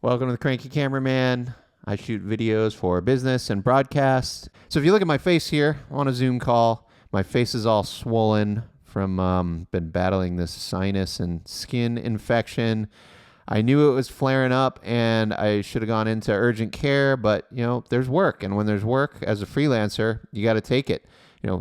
Welcome to the Cranky Cameraman. I shoot videos for business and broadcasts. So if you look at my face here on a Zoom call, my face is all swollen from been battling this sinus and skin infection. I knew it was flaring up and I should have gone into urgent care, but there's work. And when there's work as a freelancer, you got to take it.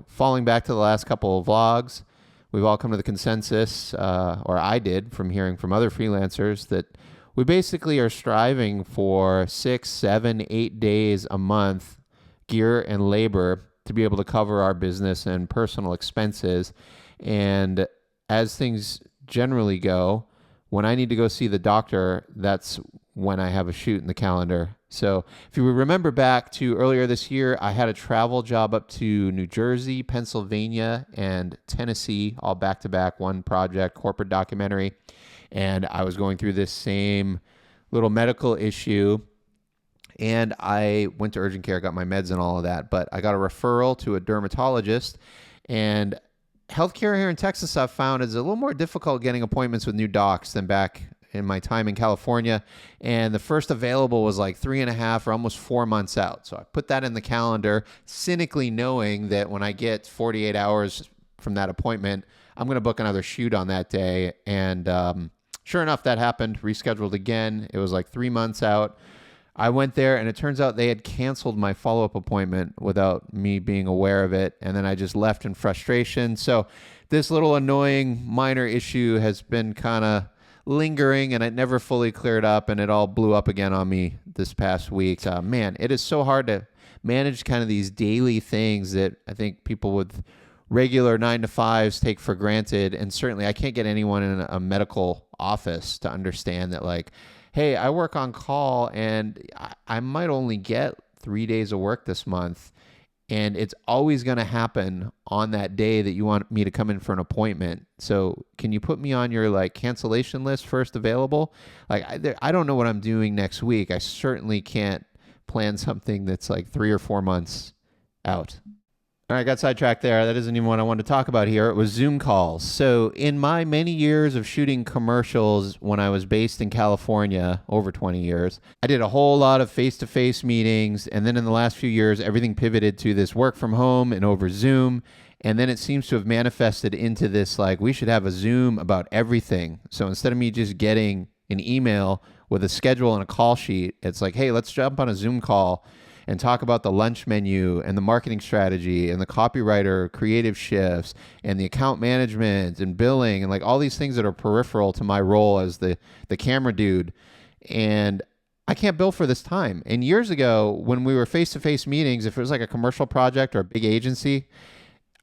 Falling back to the last couple of vlogs, we've all come to the consensus, or I did from hearing from other freelancers, that we basically are striving for 6, 7, 8 days a month, gear and labor, to be able to cover our business and personal expenses. And as things generally go, when I need to go see the doctor, that's when I have a shoot in the calendar. So if you remember back to earlier this year, I had a travel job up to New Jersey, Pennsylvania, and Tennessee, all back-to-back, one project, corporate documentary. And I was going through this same little medical issue, and I went to urgent care, got my meds and all of that, but I got a referral to a dermatologist. And healthcare here in Texas, I've found, is a little more difficult getting appointments with new docs than back in my time in California. And the first available was like 3.5 or almost 4 months out. So I put that in the calendar, cynically knowing that when I get 48 hours from that appointment, I'm going to book another shoot on that day. And sure enough, that happened, rescheduled again. It was like 3 months out. I went there, and it turns out they had canceled my follow-up appointment without me being aware of it, and then I just left in frustration. So this little annoying minor issue has been kind of lingering, and it never fully cleared up, and it all blew up again on me this past week. Man, it is so hard to manage kind of these daily things that I think people with regular 9-to-5s take for granted. And certainly I can't get anyone in a medical office to understand that, like, hey, I work on call and I might only get 3 days of work this month, and it's always going to happen on that day that you want me to come in for an appointment. So can you put me on your cancellation list, first available? I don't know what I'm doing next week. I certainly can't plan something that's like 3 or 4 months out. All right, got sidetracked there. That isn't even what I wanted to talk about here. It was Zoom calls. So in my many years of shooting commercials when I was based in California, over 20 years, I did a whole lot of face-to-face meetings. And then in the last few years, everything pivoted to this work from home and over Zoom. And then it seems to have manifested into this, we should have a Zoom about everything. So instead of me just getting an email with a schedule and a call sheet, it's like, hey, let's jump on a Zoom call and talk about the lunch menu and the marketing strategy and the copywriter creative shifts and the account management and billing and all these things that are peripheral to my role as the camera dude. And I can't bill for this time. And years ago, when we were face-to-face meetings, if it was like a commercial project or a big agency,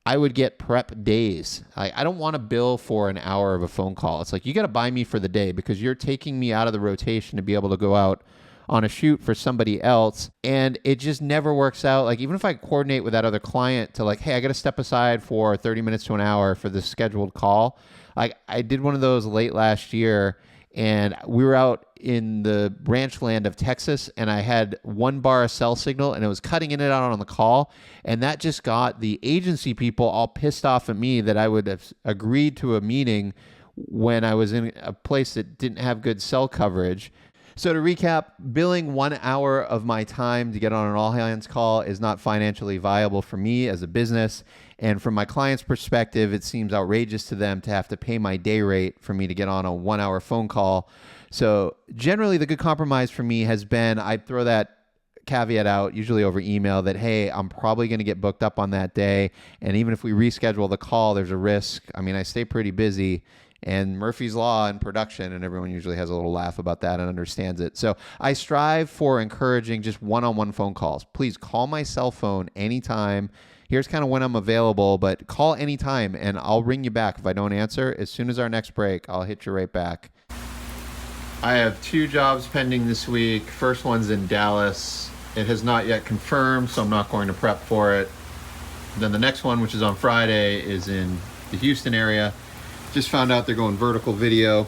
I would get prep days. I don't want to bill for an hour of a phone call. It's like, you got to buy me for the day because you're taking me out of the rotation to be able to go out on a shoot for somebody else. And it just never works out. Even if I coordinate with that other client to hey, I got to step aside for 30 minutes to an hour for this scheduled call. I did one of those late last year, and we were out in the ranch land of Texas, and I had 1 bar of cell signal, and it was cutting in and out on the call. And that just got the agency people all pissed off at me that I would have agreed to a meeting when I was in a place that didn't have good cell coverage. So to recap, billing 1 hour of my time to get on an all-hands call is not financially viable for me as a business. And from my client's perspective, it seems outrageous to them to have to pay my day rate for me to get on a 1-hour phone call. So generally, the good compromise for me has been, I throw that caveat out, usually over email, that, hey, I'm probably going to get booked up on that day. And even if we reschedule the call, there's a risk. I mean, I stay pretty busy. And Murphy's Law in production, and everyone usually has a little laugh about that and understands it. So I strive for encouraging just one-on-one phone calls. Please call my cell phone anytime. Here's kind of when I'm available, but call anytime, and I'll ring you back if I don't answer. As soon as our next break, I'll hit you right back. I have 2 jobs pending this week. First one's in Dallas. It has not yet confirmed, so I'm not going to prep for it. Then the next one, which is on Friday, is in the Houston area. Just found out they're going vertical video,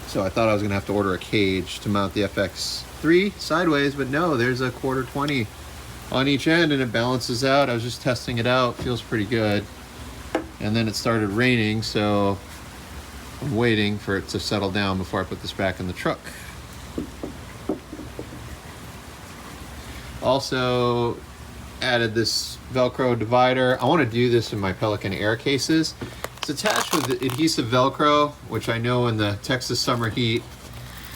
so I thought I was going to have to order a cage to mount the FX3 sideways, but no, there's a 1/4-20 on each end, and it balances out. I was just testing it out. Feels pretty good. And then it started raining, so I'm waiting for it to settle down before I put this back in the truck. Also added this Velcro divider. I want to do this in my Pelican Air cases. It's attached with adhesive Velcro, which I know in the Texas summer heat,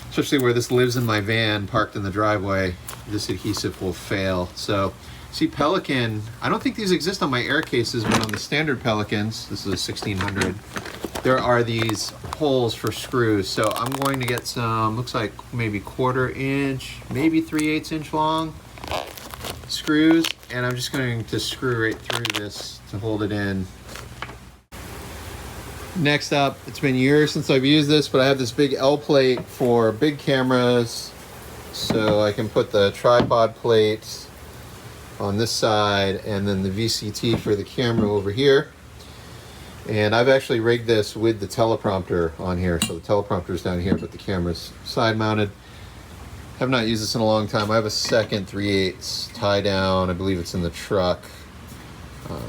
especially where this lives in my van parked in the driveway, this adhesive will fail. So see, Pelican, I don't think these exist on my Air cases, but on the standard Pelicans, this is a 1600, there are these holes for screws. So I'm going to get some, looks like maybe 1/4 inch, maybe 3/8 inch long screws, and I'm just going to screw right through this to hold it in. Next up, it's been years since I've used this, but I have this big L plate for big cameras, so I can put the tripod plate on this side and then the VCT for the camera over here. And I've actually rigged this with the teleprompter on here, so the teleprompter's down here, but the camera's side mounted. Have not used this in a long time. I have a second 3/8 tie down. I believe it's in the truck.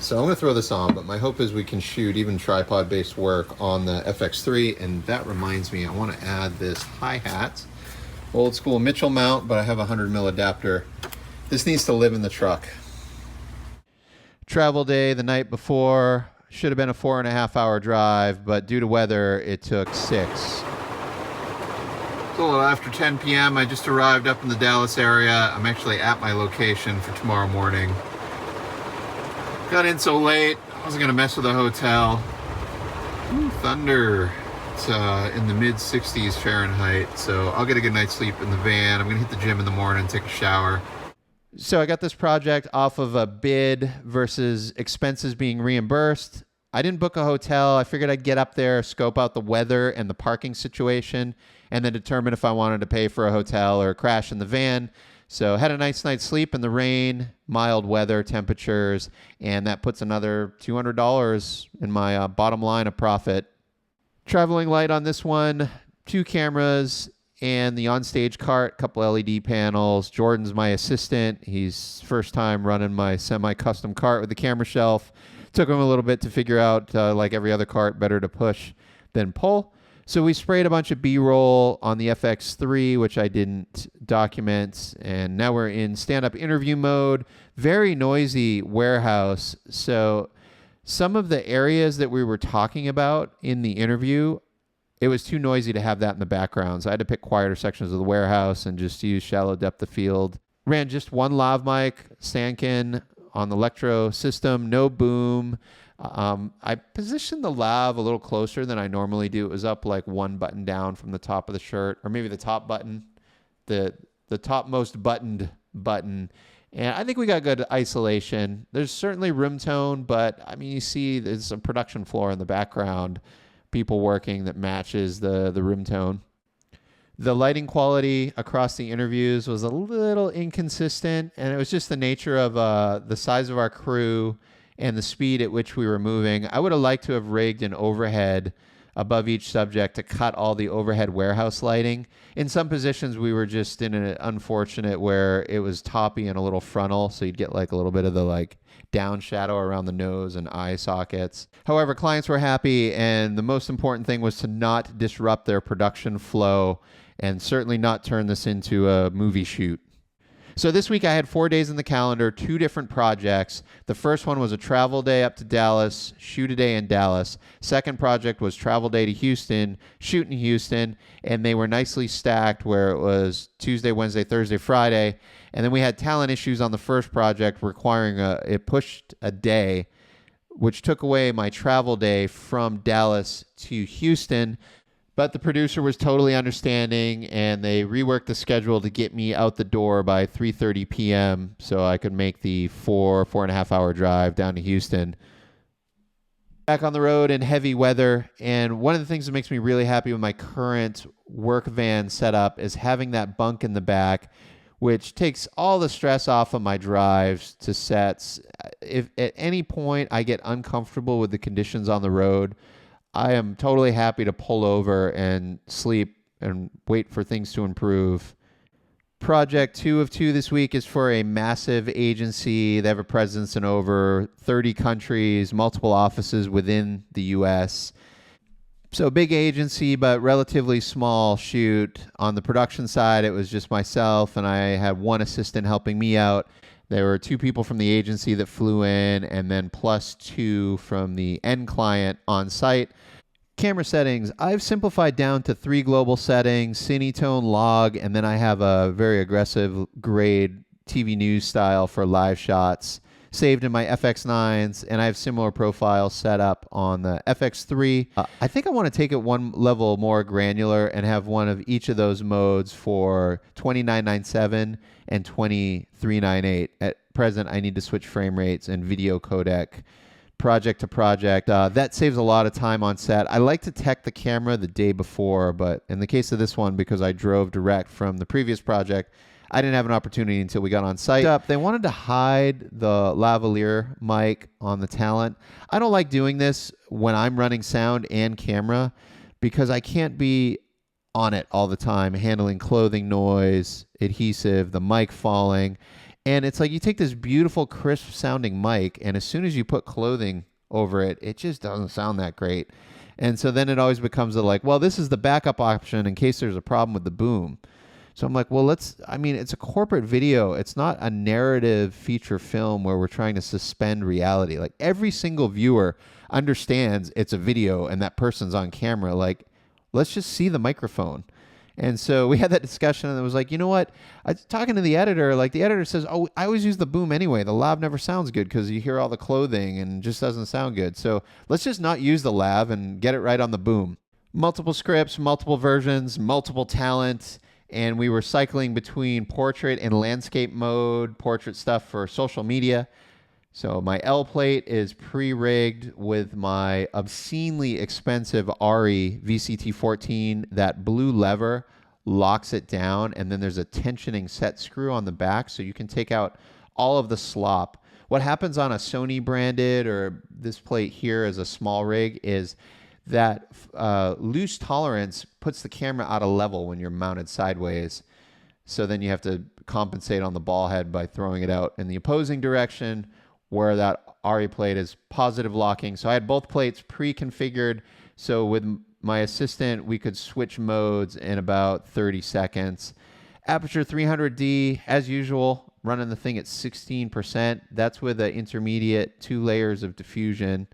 So I'm going to throw this on, but my hope is we can shoot even tripod-based work on the FX3. And that reminds me, I want to add this hi-hat. Old school Mitchell mount, but I have a 100mm adapter. This needs to live in the truck. Travel day the night before. Should have been a 4.5-hour drive, but due to weather, it took 6. It's a little after 10 p.m. I just arrived up in the Dallas area. I'm actually at my location for tomorrow morning. Got in so late, I wasn't gonna mess with the hotel. Ooh, thunder. It's in the mid 60s Fahrenheit, so I'll get a good night's sleep in the van. I'm gonna hit the gym in the morning, take a shower. So I got this project off of a bid versus expenses being reimbursed. I didn't book a hotel. I figured I'd get up there, scope out the weather and the parking situation, and then determine if I wanted to pay for a hotel or crash in the van. So had a nice night's sleep in the rain, mild weather, temperatures, and that puts another $200 in my bottom line of profit. Traveling light on this one, 2 cameras and the onstage cart, couple LED panels. Jordan's my assistant. He's first time running my semi-custom cart with the camera shelf. Took him a little bit to figure out, like every other cart, better to push than pull. So we sprayed a bunch of B-roll on the FX3, which I didn't document, and now we're in stand-up interview mode. Very noisy warehouse. So some of the areas that we were talking about in the interview, it was too noisy to have that in the background. So I had to pick quieter sections of the warehouse and just use shallow depth of field. Ran just one lav mic, Sanken on the Electro system, no boom. I positioned the lav a little closer than I normally do. It was up like 1 button down from the top of the shirt, or maybe the top button, the topmost buttoned button. And I think we got good isolation. There's certainly room tone, but I mean, you see there's a production floor in the background, people working that matches the room tone. The lighting quality across the interviews was a little inconsistent, and it was just the nature of the size of our crew and the speed at which we were moving. I would have liked to have rigged an overhead above each subject to cut all the overhead warehouse lighting. In some positions, we were just in an unfortunate where it was toppy and a little frontal, so you'd get like a little bit of the like down shadow around the nose and eye sockets. However, clients were happy, and the most important thing was to not disrupt their production flow and certainly not turn this into a movie shoot. So this week I had 4 days in the calendar, 2 different projects. The first one was a travel day up to Dallas, shoot a day in Dallas. Second project was travel day to Houston, shoot in Houston, and they were nicely stacked where it was Tuesday, Wednesday, Thursday, Friday. And then we had talent issues on the first project requiring it pushed a day, which took away my travel day from Dallas to Houston. But the producer was totally understanding, and they reworked the schedule to get me out the door by 3:30 p.m. so I could make the 4.5 hour drive down to Houston. Back on the road in heavy weather, and one of the things that makes me really happy with my current work van setup is having that bunk in the back, which takes all the stress off of my drives to sets. If at any point I get uncomfortable with the conditions on the road, I am totally happy to pull over and sleep and wait for things to improve. Project 2 of 2 this week is for a massive agency. They have a presence in over 30 countries, multiple offices within the U.S. So big agency, but relatively small shoot. On the production side, it was just myself, and I had one assistant helping me out. There were two people from the agency that flew in, and then plus two from the end client on site. Camera settings, I've simplified down to 3 global settings, Cinetone, log, and then I have a very aggressive grade TV news style for live shots saved in my FX9s, and I have similar profiles set up on the FX3. I think I want to take it one level more granular and have one of each of those modes for 2997 and 2398. At present, I need to switch frame rates and video codec project to project. That saves a lot of time on set. I like to tech the camera the day before, but in the case of this one, because I drove direct from the previous project, I didn't have an opportunity until we got on site. They wanted to hide the lavalier mic on the talent. I don't like doing this when I'm running sound and camera because I can't be on it all the time, handling clothing noise, adhesive, the mic falling. And it's like you take this beautiful, crisp sounding mic, and as soon as you put clothing over it, it just doesn't sound that great. And so then it always becomes like, well, this is the backup option in case there's a problem with the boom. So I'm like, well, it's a corporate video. It's not a narrative feature film where we're trying to suspend reality. Like every single viewer understands it's a video and that person's on camera. Like, let's just see the microphone. And so we had that discussion, and it was like, you know what? I was talking to the editor. Like the editor says, oh, I always use the boom anyway. The lav never sounds good because you hear all the clothing and it just doesn't sound good. So let's just not use the lav and get it right on the boom. Multiple scripts, multiple versions, multiple talent. And we were cycling between portrait and landscape mode, portrait stuff for social media. So my L plate is pre-rigged with my obscenely expensive ARRI VCT14. That blue lever locks it down, and then there's a tensioning set screw on the back so you can take out all of the slop. What happens on a Sony branded or this plate here as a small rig is that loose tolerance puts the camera out of level when you're mounted sideways. So then you have to compensate on the ball head by throwing it out in the opposing direction where that ARRI plate is positive locking. So I had both plates pre-configured. So with my assistant, we could switch modes in about 30 seconds. Aputure 300D, as usual, running the thing at 16%. That's with an intermediate 2 layers of diffusion.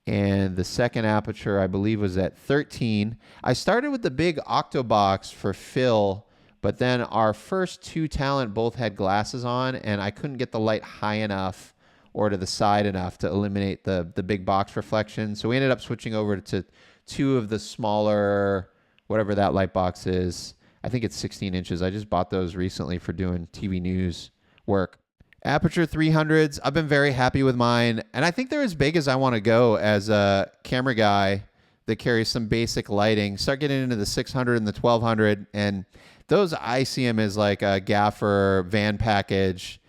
And the second aperture, I believe, was at 13. I started with the big Octobox for fill, but then our first 2 talent both had glasses on, and I couldn't get the light high enough or to the side enough to eliminate the big box reflection. So we ended up switching over to 2 of the smaller, whatever that light box is. I think it's 16 inches. I just bought those recently for doing TV news work. Aputure 300s, I've been very happy with mine, and I think they're as big as I want to go as a camera guy that carries some basic lighting. Start getting into the 600 and the 1200, and those I see them as like a gaffer van package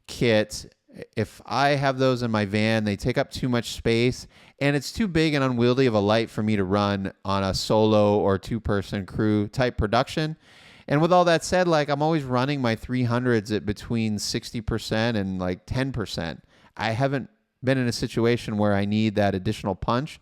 kit. If I have those in my van, they take up too much space, and it's too big and unwieldy of a light for me to run on a solo or 2-person crew type production. And with all that said, like I'm always running my 300s at between 60% and like 10%. I haven't been in a situation where I need that additional punch.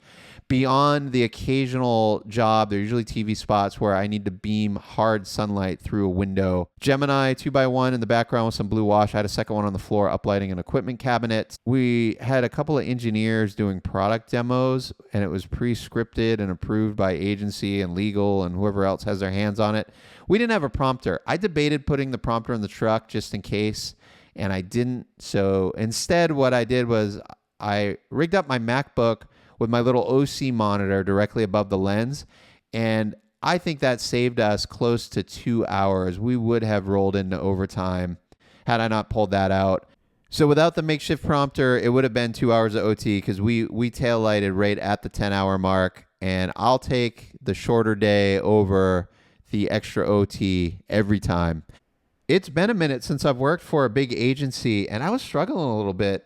Beyond the occasional job, they're usually TV spots where I need to beam hard sunlight through a window. Gemini 2x1 in the background with some blue wash. I had a second one on the floor uplighting an equipment cabinet. We had a couple of engineers doing product demos, and it was pre-scripted and approved by agency and legal and whoever else has their hands on it. We didn't have a prompter. I debated putting the prompter in the truck just in case, and I didn't. So instead, what I did was I rigged up my MacBook with my little OC monitor directly above the lens. And I think that saved us close to 2 hours. We would have rolled into overtime had I not pulled that out. So without the makeshift prompter, it would have been 2 hours of OT because we tail lighted right at the 10-hour mark. And I'll take the shorter day over the extra OT every time. It's been a minute since I've worked for a big agency, and I was struggling a little bit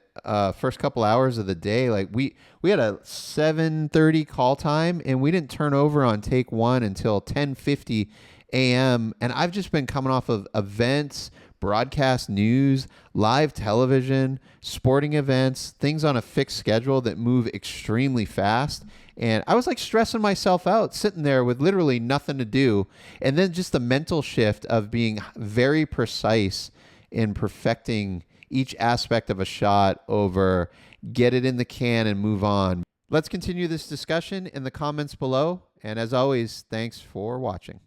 first couple hours of the day. Like we had a 7:30 call time, and we didn't turn over on take 1 until 10:50 a.m. And I've just been coming off of events, broadcast news, live television, sporting events, things on a fixed schedule that move extremely fast. And I was like stressing myself out, sitting there with literally nothing to do. And then just the mental shift of being very precise in perfecting each aspect of a shot over get it in the can and move on. Let's continue this discussion in the comments below. And as always, thanks for watching.